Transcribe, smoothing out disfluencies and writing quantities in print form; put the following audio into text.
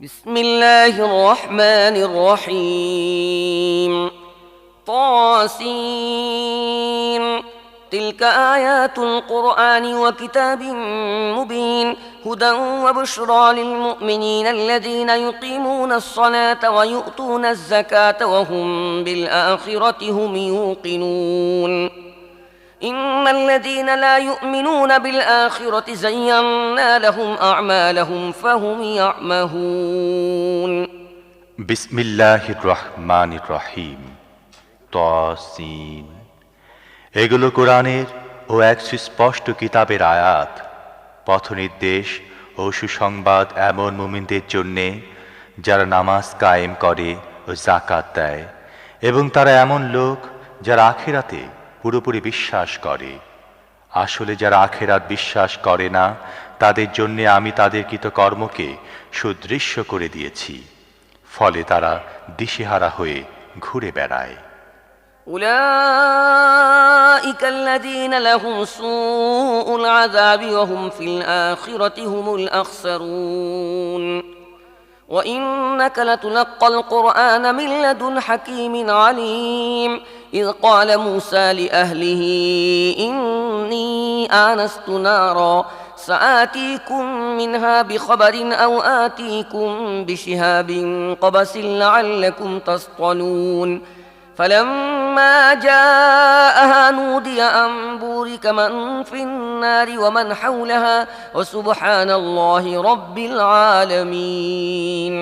بسم الله الرحمن الرحيم طاسين تلك آيات القرآن وكتاب مبين هدى وبشرى للمؤمنين الذين يقيمون الصلاة ويؤتون الزكاة وهم بالآخرة هم يوقنون إن الذين لا يؤمنون بالآخرة زينا لهم أعمالهم فهم يعمهون বিসমিল্লাহির রহমানির রহিম। তসিন। এগুলো কোরআনের ও এক সুস্পষ্ট কিতাবের আয়াত, পথনির্দেশ ও সুসংবাদ এমন মুমিনদের জন্যে যারা নামাজ কায়েম করে ও যাকাত দেয়, এবং তারা এমন লোক যারা আখিরাতে পুরোপুরি বিশ্বাস করে। আসলে যারা আখিরাত বিশ্বাস করে না, তাদের জন্যে আমি তাদের কৃতকর্মকে সুদৃশ্য করে দিয়েছি, ফলে তারা দিশেহারা হয়ে ঘুরে বেড়ায়। أولئك الذين لهم سوء العذاب وهم في الآخرة هم الأخسرون وإنك لتلقى القرآن من لدن حكيم عليم إذ قال موسى لأهله إني آنست نارا سآتيكم منها بخبر أو آتيكم بشهاب قبس لعلكم تصطلون فلما جاءها نودي أن بورك من في النار ومن حولها وسبحان الله رب العالمين